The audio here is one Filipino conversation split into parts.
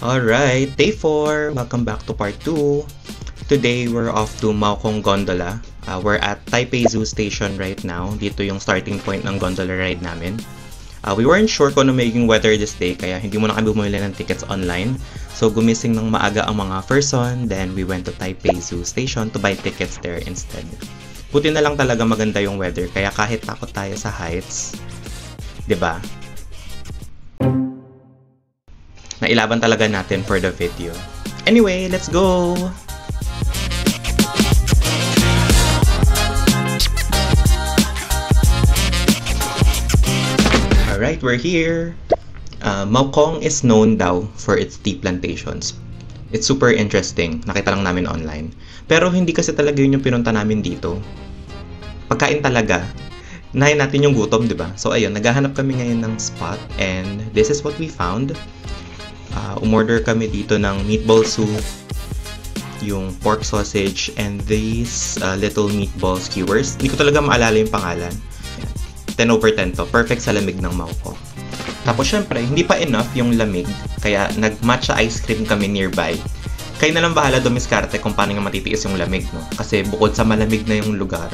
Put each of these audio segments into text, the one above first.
Alright, day 4. Welcome back to part 2. Today, we're off to Maokong Gondola. We're at Taipei Zoo Station right now. Dito yung starting point ng gondola ride namin. We weren't sure kung ano magiging weather this day, kaya hindi muna kami bumili ng tickets online. So, gumising ng maaga ang mga person, then we went to Taipei Zoo Station to buy tickets there instead. Buti na lang talaga maganda yung weather, kaya kahit takot tayo sa heights, 'di ba? Nailaban talaga natin for the video. Anyway, let's go! Alright, we're here! Maokong is known daw for its tea plantations. It's super interesting. Nakita lang namin online. Pero hindi kasi talaga yun yung pinunta namin dito. Pagkain talaga. Nahin natin yung gutom, di ba? So ayun, naghahanap kami ngayon ng spot and this is what we found. Umorder kami dito ng meatball soup, yung pork sausage, and these little meatball skewers. Hindi ko talaga maalala yung pangalan. 10/10 to. Perfect sa lamig ng Maokong. Tapos syempre, hindi pa enough yung lamig, kaya nag-matcha ice cream kami nearby. Kayo na lang bahala dumiskarte kung paano nga matitiis yung lamig, no? Kasi bukod sa malamig na yung lugar,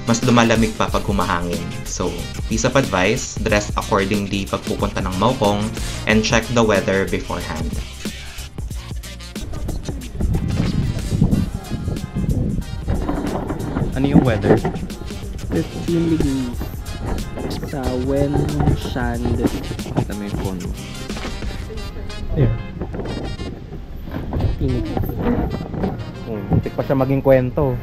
mas lumalamig pa pag humahangin. So, piece of advice, dress accordingly pag pupunta ng Maokong and check the weather beforehand. Ano yung weather? 15 degrees sa Wenshand. Kita mo yung phone mo. Yeah. Phoenix. Muntik pa siya maging kwento.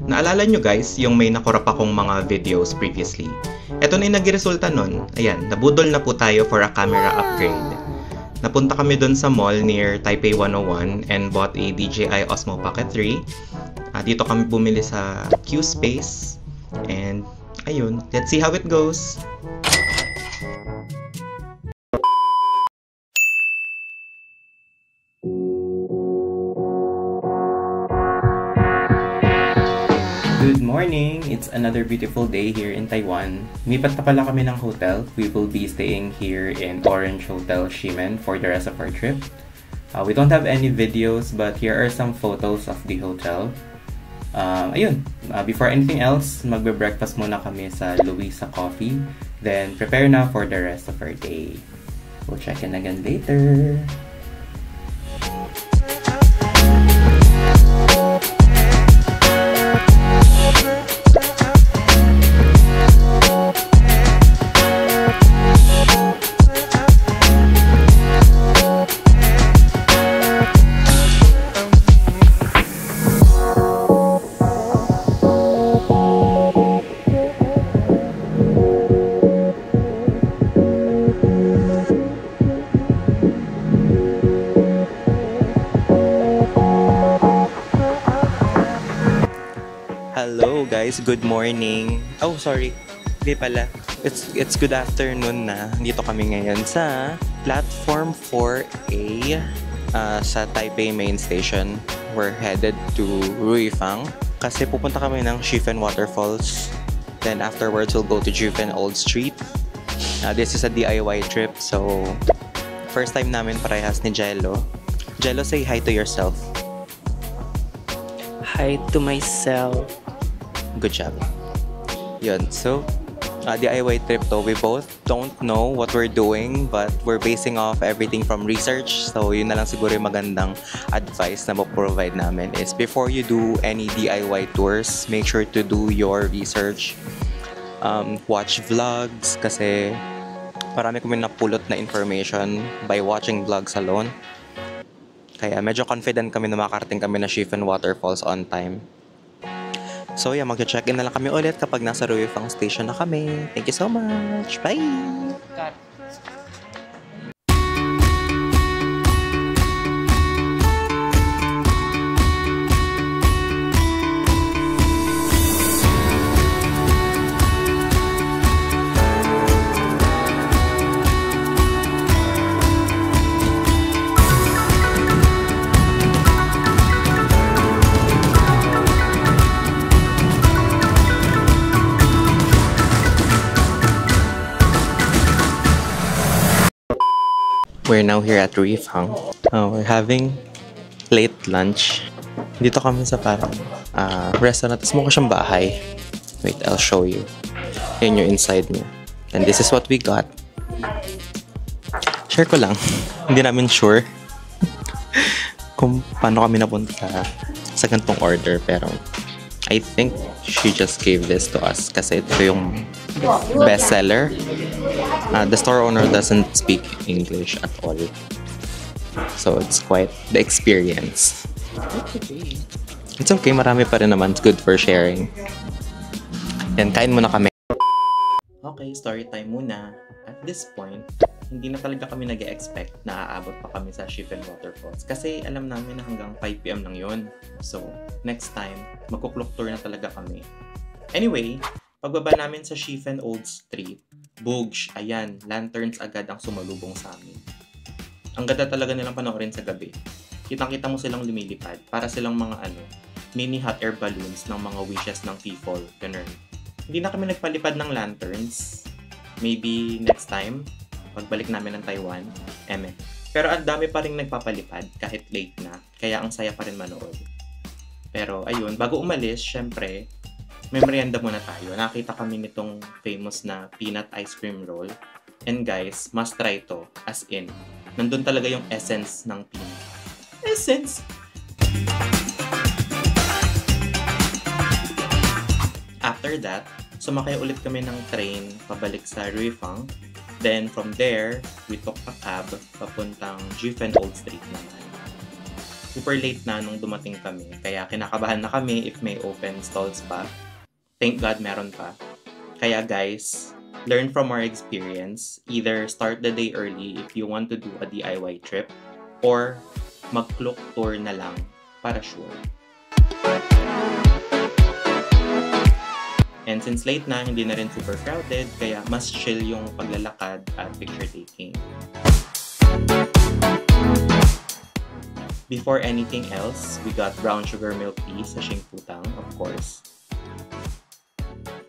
Naalala nyo guys, yung may nakurap akong mga videos previously. Ito na yung nagresulta nun. Ayan, nabudol na po tayo for a camera upgrade. Napunta kami dun sa mall near Taipei 101 and bought a DJI Osmo Pocket 3. Dito kami bumili sa Q-Space. And ayun, let's see how it goes. Good morning! It's another beautiful day here in Taiwan. Lumipat na pala kami ng hotel. We will be staying here in Orange Hotel Ximen for the rest of our trip. We don't have any videos, but here are some photos of the hotel. Before anything else, magbe-breakfast muna kami sa Luisa Coffee. Then prepare na for the rest of our day. We'll check in again later. Hello guys, good morning. Oh, sorry. Hindi pala. It's good afternoon na. Dito kami ngayon sa platform 4A sa Taipei Main Station. We're headed to Ruifang kasi pupunta kami ng Shifen Waterfalls. Then afterwards, we'll go to Jufen Old Street. This is a DIY trip, so first time namin parehas ni Jello. Jello, say hi to yourself. Hi to myself. Good job. Yun, so DIY trip to. We both don't know what we're doing, but we're basing off everything from research. So yun na lang siguro yung magandang advice na maprovide namin is before you do any DIY tours, make sure to do your research. Watch vlogs kasi marami kami napulot na information by watching vlogs alone. Kaya medyo confident kami na makarating kami na Shifen Waterfalls on time. So yeah, mag-check-in na lang kami ulit kapag nasa Ruifang Station na kami. Thank you so much! Bye! We're now here at Reefang. We're having late lunch. Dito kami sa parang restaurant. Tapos mukha siyang bahay. Wait, I'll show you. Yan yung inside niya. And this is what we got. Share ko lang. Hindi namin sure kung paano kami napunta sa ganitong order. Pero I think she just gave this to us kasi ito yung bestseller. The store owner doesn't speak English at all. So it's quite the experience. It's okay, marami pa rin naman. It's good for sharing. Yan, kain muna kami. Okay, story time muna. At this point, hindi na talaga kami nag-expect na aabot pa kami sa Shifen Waterfalls. Kasi alam namin na hanggang 5 PM lang yun. So, next time, magkuklok tour na talaga kami. Anyway, pagbaba namin sa Shifen Old Street, Bugsh, ayan, lanterns agad ang sumalubong sa amin. Ang ganda talaga nilang panoorin sa gabi. Kitang-kita mo silang lumilipad para silang mga mini hot air balloons ng mga wishes ng people. Ganun. Hindi na kami nagpalipad ng lanterns. Maybe next time, pagbalik namin ng Taiwan, Pero ang dami pa rin nagpapalipad kahit late na, kaya ang saya pa rin manood. Pero ayun, bago umalis, syempre, may merienda muna tayo. Nakita kami nitong famous na peanut ice cream roll. And guys, must try to. As in, nandun talaga yung essence ng peanut. Essence! After that, sumakay ulit kami ng train pabalik sa Ruifang. Then from there, we took a cab papuntang Shifen Old Street naman. Super late na nung dumating kami, kaya kinakabahan na kami if may open stalls pa. Thank God meron pa. Kaya guys, learn from our experience. Either start the day early if you want to do a DIY trip, or mag-cloak tour na lang para sure. And since late na, hindi na rin super crowded, kaya mas chill yung paglalakad at picture taking. Before anything else, we got brown sugar milk tea sa Xingputang, of course.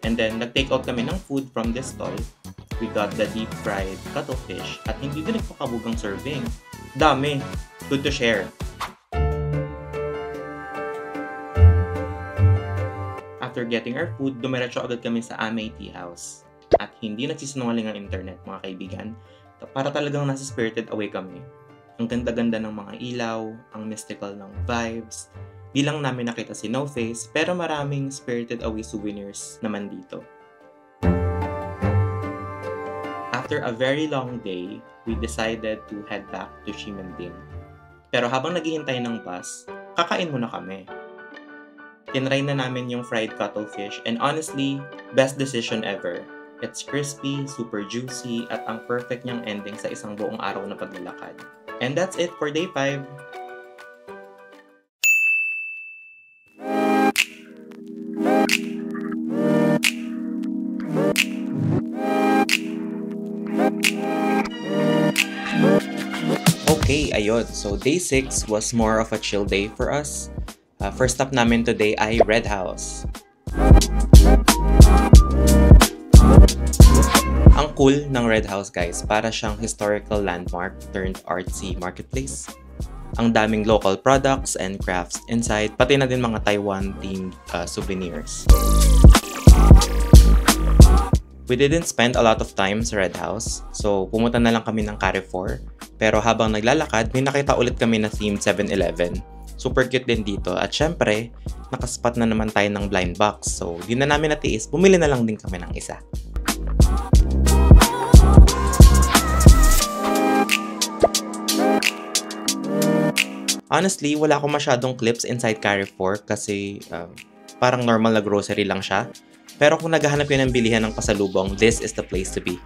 And then, nag-take out kami ng food from this stall. We got the deep-fried cuttlefish at hindi din nagpakabugang serving. Dami! Good to share! After getting our food, dumiretso agad kami sa Amay Tea House. At hindi nagsisinungaling ang internet, mga kaibigan. Para talagang nasa Spirited Away kami. Ang ganda-ganda ng mga ilaw, ang mystical ng vibes. Di lang namin nakita si No Face, pero maraming Spirited Away souvenirs naman dito. After a very long day, we decided to head back to Ximending. Pero habang naghihintay ng bus, kakain muna kami. Tinry na namin yung fried cuttlefish and honestly, best decision ever. It's crispy, super juicy, at ang perfect niyang ending sa isang buong araw na paglalakad. And that's it for day 5. Okay, ayun. So day 6 was more of a chill day for us. First stop namin today ay Red House. Ang cool ng Red House, guys, para siyang historical landmark turned artsy marketplace. Ang daming local products and crafts inside, pati na din mga Taiwan-themed souvenirs. We didn't spend a lot of time sa Red House, so pumunta na lang kami ng Carrefour. Pero habang naglalakad, may nakita ulit kami na themed 7-Eleven. Super cute din dito. At syempre, nakaspot na naman tayo ng blind box. So, di na namin natiis. Bumili na lang din kami ng isa. Honestly, wala akong masyadong clips inside Carrefour kasi parang normal na grocery lang siya. Pero kung naghahanap yun ng bilihan ng pasalubong, this is the place to be.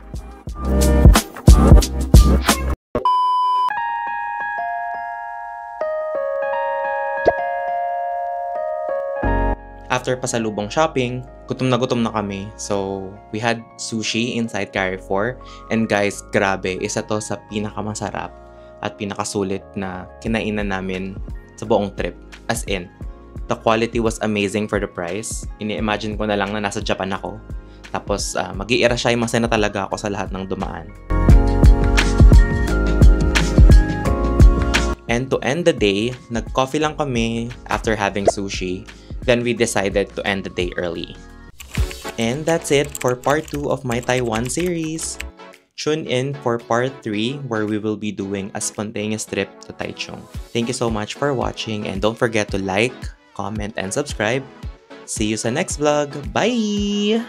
After pasalubong shopping, gutom na kami. So, we had sushi inside Carrefour. And guys, grabe, isa to sa pinakamasarap at pinakasulit na kinainan namin sa buong trip. As in, the quality was amazing for the price. Ini-imagine ko na lang na nasa Japan ako. Tapos, mag-i-irasyaimase na talaga ako sa lahat ng dumaan. And to end the day, nag-coffee lang kami after having sushi. Then we decided to end the day early. And that's it for part 2 of my Taiwan series. Tune in for part 3 where we will be doing a spontaneous trip to Taichung. Thank you so much for watching and don't forget to like, comment, and subscribe. See you sa next vlog. Bye!